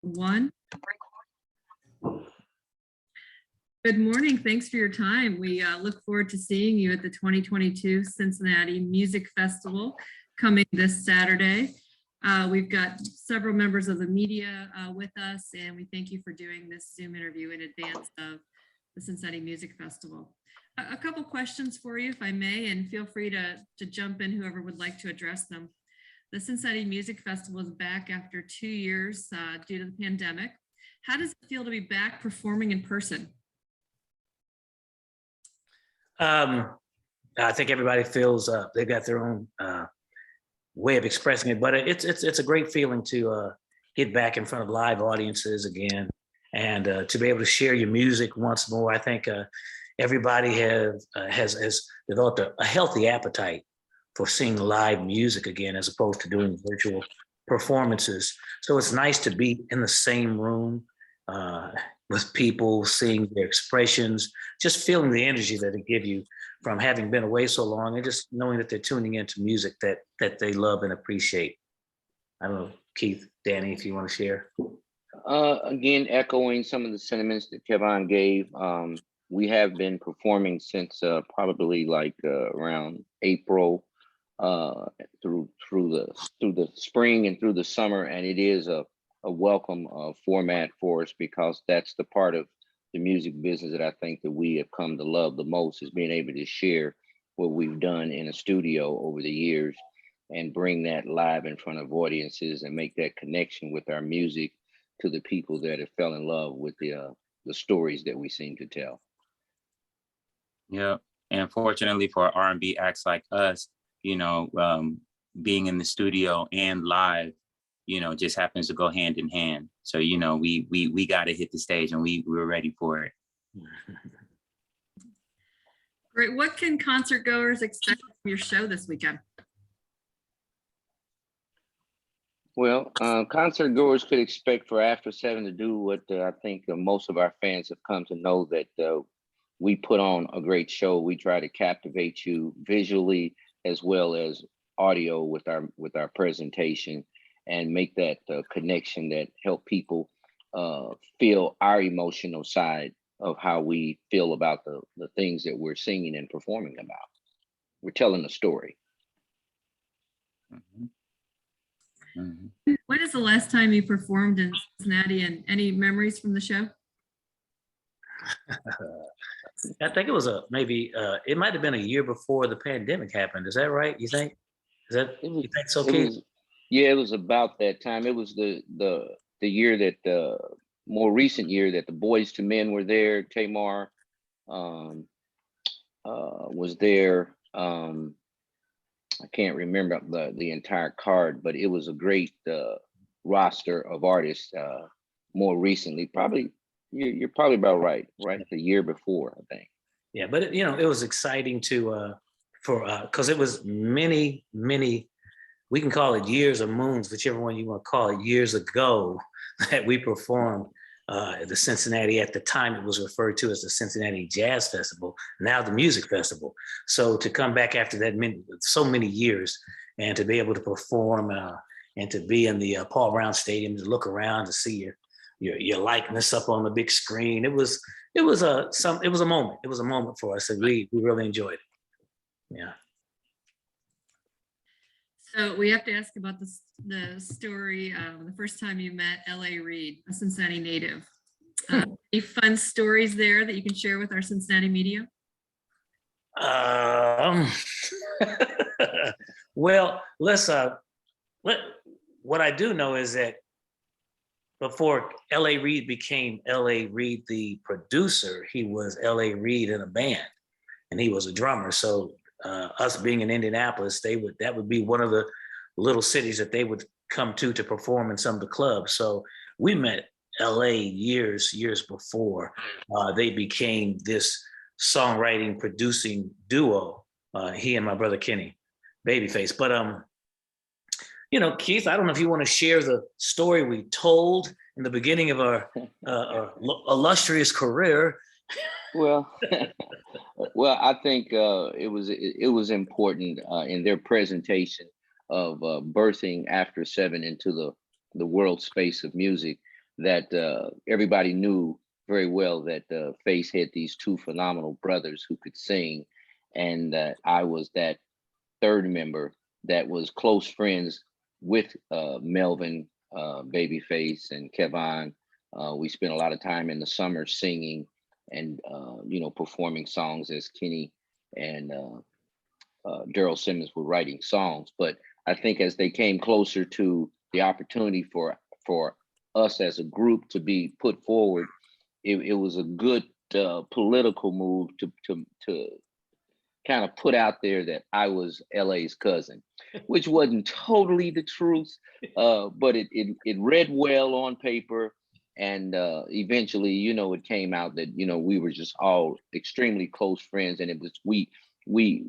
One. Good morning. Thanks for your time. We look forward to seeing you at the 2022 Cincinnati Music Festival coming this Saturday. We've got several members of the media with us, and we thank you for doing this Zoom interview in advance of the Cincinnati Music Festival. A couple questions for you, if I may, and feel free to jump in, whoever would like to address them. The Cincinnati Music Festival is back after 2 years due to the pandemic. How does it feel to be back performing in person? I think everybody feels they've got their own way of expressing it, but it's a great feeling to get back in front of live audiences again, and to be able to share your music once more. I think everybody has developed a healthy appetite for seeing live music again, as opposed to doing virtual performances. So it's nice to be in the same room with people, seeing their expressions, just feeling the energy that it gives you from having been away so long, and just knowing that they're tuning into music that they love and appreciate. I don't know, Keith, Danny, if you want to share. Again, echoing some of the sentiments that Kevon gave. We have been performing since probably like around April through the spring and through the summer, and it is a welcome format for us, because that's the part of the music business that I think that we have come to love the most, is being able to share what we've done in a studio over the years and bring that live in front of audiences and make that connection with our music to the people that have fell in love with the stories that we seem to tell. Yeah, and fortunately for R&B acts like us, being in the studio and live, just happens to go hand in hand. So, we got to hit the stage, and we were ready for it. Great. What can concert goers expect from your show this weekend? Well, concert goers could expect for After 7 to do what I think most of our fans have come to know, that we put on a great show. We try to captivate you visually as well as audio with our presentation, and make that connection that help people feel our emotional side of how we feel about the things that we're singing and performing about. We're telling a story. Mm-hmm. Mm-hmm. When is the last time you performed in Cincinnati, and any memories from the show? I think it was it might have been a year before the pandemic happened. Is that right? You think? You think so, Keith? Yeah, it was about that time. It was the year that the more recent year that the Boys to Men were there. Tamar was there. I can't remember the entire card, but it was a great roster of artists. More recently, probably you're probably about right. The year before, I think. Yeah, but it was exciting because it was many. We can call it years or moons, whichever one you want to call it, years ago that we performed the Cincinnati. At the time, it was referred to as the Cincinnati Jazz Festival, now the Music Festival. So to come back after that so many years, and to be able to perform and to be in the Paul Brown Stadium, to look around to see your likeness up on the big screen, it was a moment. It was a moment for us, and we really enjoyed it. Yeah. So we have to ask about the story, the first time you met L.A. Reid, a Cincinnati native. Any fun stories there that you can share with our Cincinnati media? Well, what I do know is that before L.A. Reid became L.A. Reid, the producer, he was L.A. Reid in a band, and he was a drummer. So us being in Indianapolis, that would be one of the little cities that they would come to perform in some of the clubs. So we met LA years before they became this songwriting producing duo, he and my brother Kenny Babyface. But Keith, I don't know if you want to share the story we told in the beginning of our illustrious career. Well, I think it was important in their presentation of birthing After 7 into the world space of music. that everybody knew very well that Face had these two phenomenal brothers who could sing, and that I was that third member that was close friends with Melvin, Babyface, and Kevon. We spent a lot of time in the summer singing and performing songs as Kenny and Daryl Simmons were writing songs. But I think as they came closer to the opportunity for us as a group to be put forward, it was a good political move to kind of put out there that I was LA's cousin, which wasn't totally the truth, but it read well on paper. And eventually, it came out that, we were just all extremely close friends, and it was, we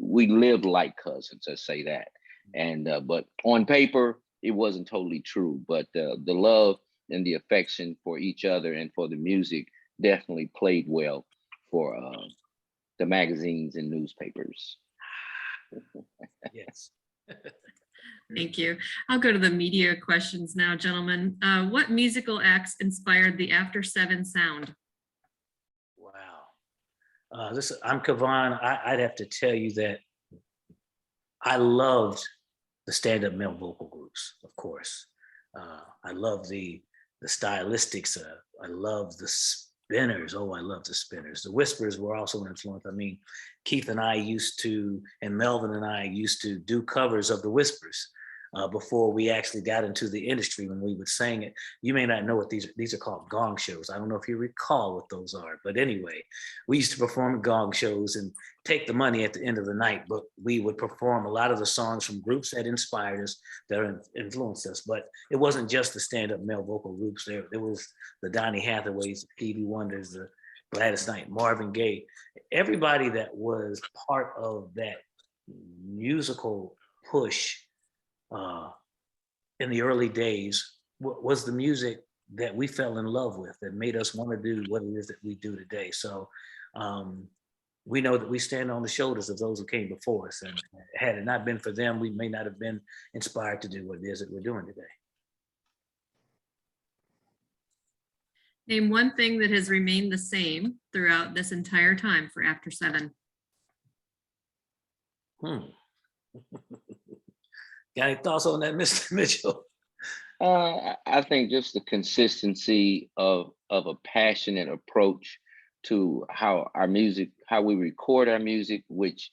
lived like cousins, let's say that. And, but on paper, it wasn't totally true, but the love and the affection for each other and for the music definitely played well for the magazines and newspapers. Yes. Thank you. I'll go to the media questions now, gentlemen. What musical acts inspired the After Seven sound? Wow. I'm Kevon. I'd have to tell you that I loved the stand-up male vocal groups, of course. I love the stylistics. I love the spinners. Oh, I love the spinners. The whispers were also influenced. I mean, Keith and I and Melvin and I used to do covers of the whispers before we actually got into the industry. When we would sing it, you may not know what these are called, gong shows. I don't know if you recall what those are, but anyway, we used to perform gong shows and take the money at the end of the night, but we would perform a lot of the songs from groups that inspired us, that influenced us. But it wasn't just the stand-up male vocal groups. There was the Donny Hathaways, the Stevie Wonders, the Gladys Knight, Marvin Gaye, everybody that was part of that musical push in the early days was the music that we fell in love with, that made us want to do what it is that we do today. So we know that we stand on the shoulders of those who came before us, and had it not been for them, we may not have been inspired to do what it is that we're doing today. Name one thing that has remained the same throughout this entire time for After Seven. Got any thoughts on that, Mr. Mitchell? I think just the consistency of a passionate approach to how we record our music, which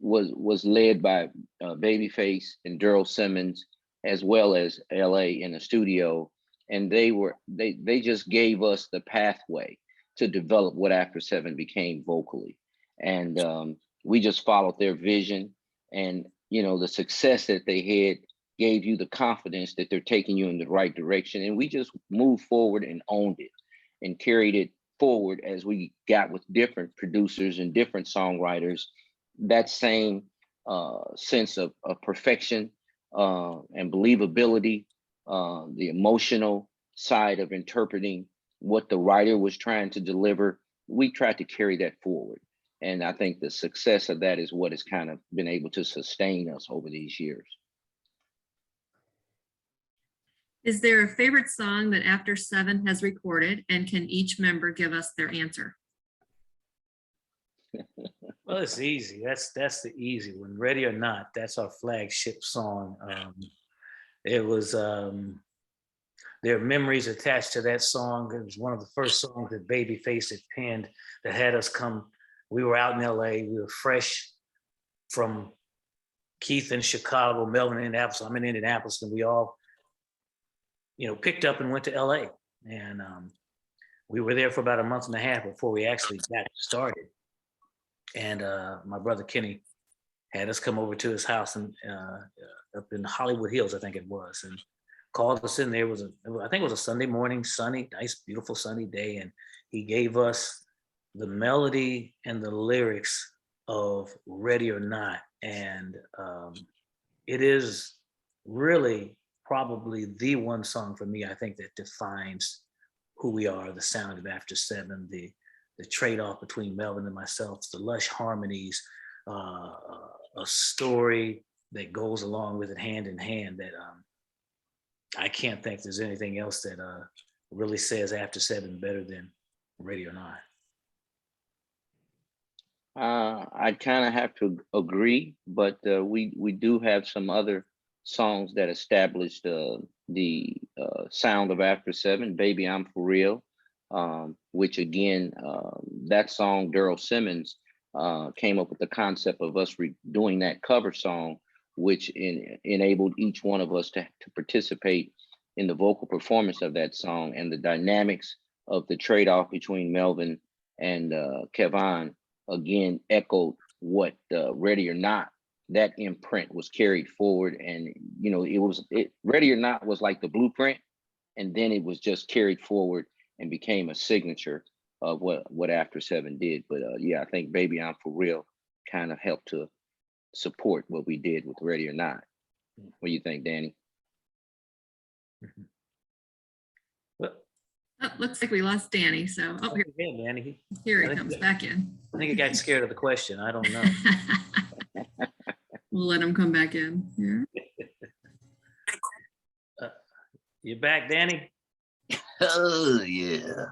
was led by Babyface and Daryl Simmons, as well as LA in the studio, and they just gave us the pathway to develop what After Seven became vocally, and we just followed their vision, and the success that they had gave you the confidence that they're taking you in the right direction. And we just moved forward and owned it and carried it forward as we got with different producers and different songwriters. That same sense of perfection and believability, the emotional side of interpreting what the writer was trying to deliver, we tried to carry that forward. And I think the success of that is what has kind of been able to sustain us over these years. Is there a favorite song that After Seven has recorded, and can each member give us their answer? Well, it's easy. That's the easy one. Ready or Not, that's our flagship song. It was, there are memories attached to that song. It was one of the first songs that Babyface had penned that had us come. We were out in LA. We were fresh from Keith in Chicago, Melvin in Indianapolis. I'm in Indianapolis, and we all, picked up and went to LA. And we were there for about a month and a half before we actually got started. And my brother Kenny had us come over to his house up in Hollywood Hills, I think it was, and called us in there. I think it was a Sunday morning, sunny, nice, beautiful sunny day. And he gave us the melody and the lyrics of Ready or Not. And it is really probably the one song for me, I think, that defines who we are, the sound of After Seven, the trade-off between Melvin and myself, the lush harmonies, a story that goes along with it hand in hand, that I can't think there's anything else that really says After Seven better than Ready or Not. I kind of have to agree, but we do have some other songs that established the sound of After Seven. Baby, I'm for real, which again, that song, Daryl Simmons came up with the concept of us doing that cover song, which enabled each one of us to participate in the vocal performance of that song, and the dynamics of the trade-off between Melvin and Kevon again echoed what Ready or Not, that imprint was carried forward. And you know, Ready or Not was like the blueprint, and then it was just carried forward and became a signature of what After Seven did. But yeah, I think Baby I'm for Real kind of helped to support what we did with Ready or Not. What do you think, Danny? Well, Oh, looks like we lost Danny, so, oh, yeah, Danny. here I he think comes that- back in. I think he got scared of the question. I don't know. We'll let him come back in here. You back, Danny? Oh yeah.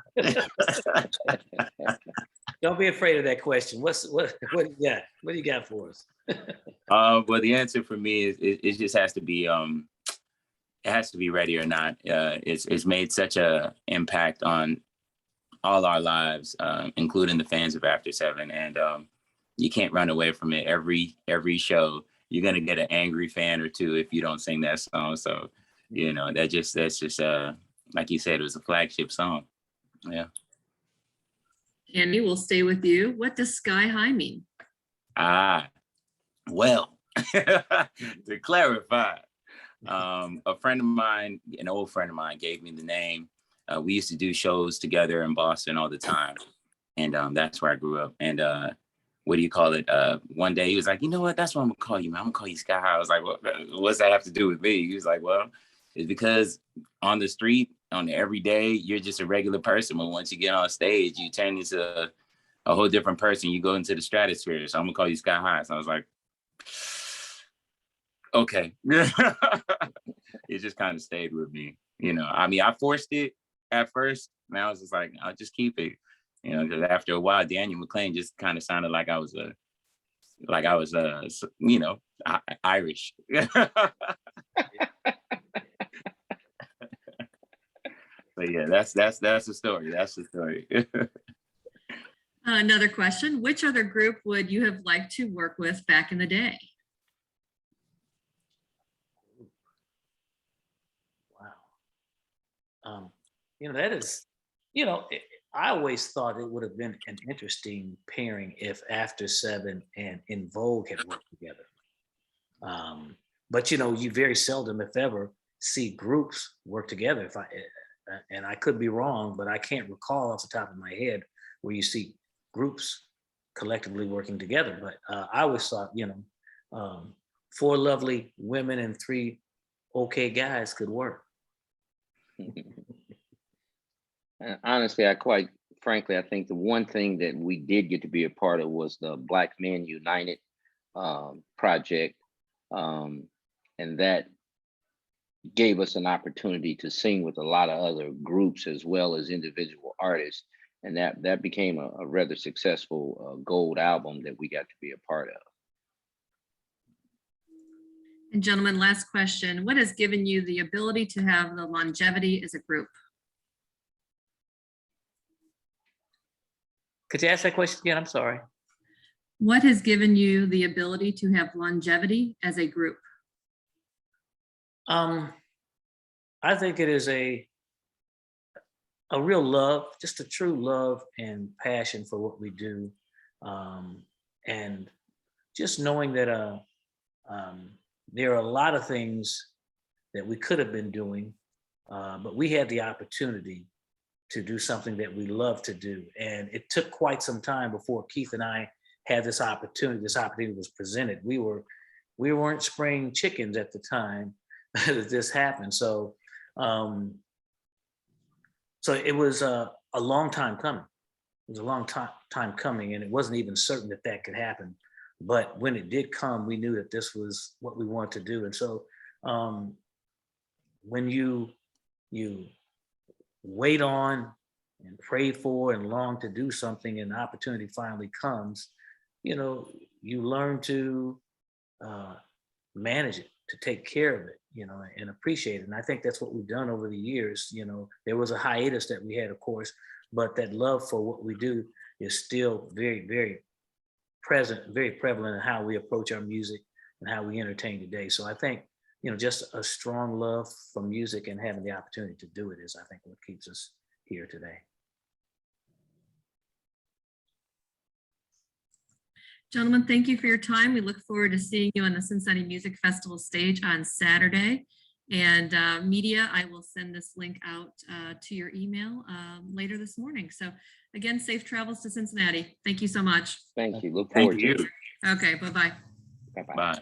Don't be afraid of that question. What do you got? What do you got for us? Well, the answer for me is it just has to be it has to be Ready or Not. It's made such a impact on all our lives, including the fans of After Seven, and you can't run away from it. Every show, you're gonna get an angry fan or two if you don't sing that song. So, you know, that's just like you said, it was a flagship song. Yeah. Andy, we'll stay with you. What does Sky High mean? Well, to clarify, a friend of mine, an old friend of mine, gave me the name. We used to do shows together in Boston all the time, and that's where I grew up. And what do you call it? One day he was like, "You know what? That's what I'm gonna call you, man. I'm gonna call you Sky High." I was like, "What's that have to do with me?" He was like, "Well, it's because on the street, on every day, you're just a regular person, but once you get on stage, you turn into a whole different person. You go into the stratosphere. So I'm gonna call you Sky High." So I was like, okay. It just kind of stayed with me. You know, I mean, I forced it at first. And I was just like, I'll just keep it. You know, because after a while, Daniel McClain just kind of sounded like I was you know, Irish. But yeah, that's the story. That's the story. Another question, which other group would you have liked to work with back in the day? Wow. You know, that is, you know, I always thought it would have been an interesting pairing if After Seven and In Vogue had worked together. But you know, you very seldom, if ever, see groups work together. And I could be wrong, but I can't recall off the top of my head where you see groups collectively working together. But I always thought, you know, 4 lovely women and 3 okay guys could work. Honestly, frankly, I think the one thing that we did get to be a part of was the Black Men United project. And that gave us an opportunity to sing with a lot of other groups as well as individual artists. And that became a rather successful gold album that we got to be a part of. And gentlemen, last question. What has given you the ability to have the longevity as a group? Could you ask that question again? I'm sorry. What has given you the ability to have longevity as a group? I think it is a real love, just a true love and passion for what we do. And just knowing that there are a lot of things that we could have been doing, but we had the opportunity to do something that we love to do. And it took quite some time before Keith and I had this opportunity. This opportunity was presented. We weren't spring chickens at the time that this happened. So it was a long time coming. It was a long time coming, and it wasn't even certain that could happen. But when it did come, we knew that this was what we wanted to do. And so when you wait on and pray for and long to do something and the opportunity finally comes, you learn to manage it, to take care of it, and appreciate it. And I think that's what we've done over the years. There was a hiatus that we had, of course, but that love for what we do is still very, very present, very prevalent in how we approach our music and how we entertain today. So I think, just a strong love for music and having the opportunity to do it is, I think, what keeps us here today. Gentlemen, thank you for your time. We look forward to seeing you on the Cincinnati Music Festival stage on Saturday. And media, I will send this link out to your email later this morning. So again, safe travels to Cincinnati. Thank you so much. Thank you. Look Thank forward to you. it. Okay, bye-bye. Bye-bye. Bye.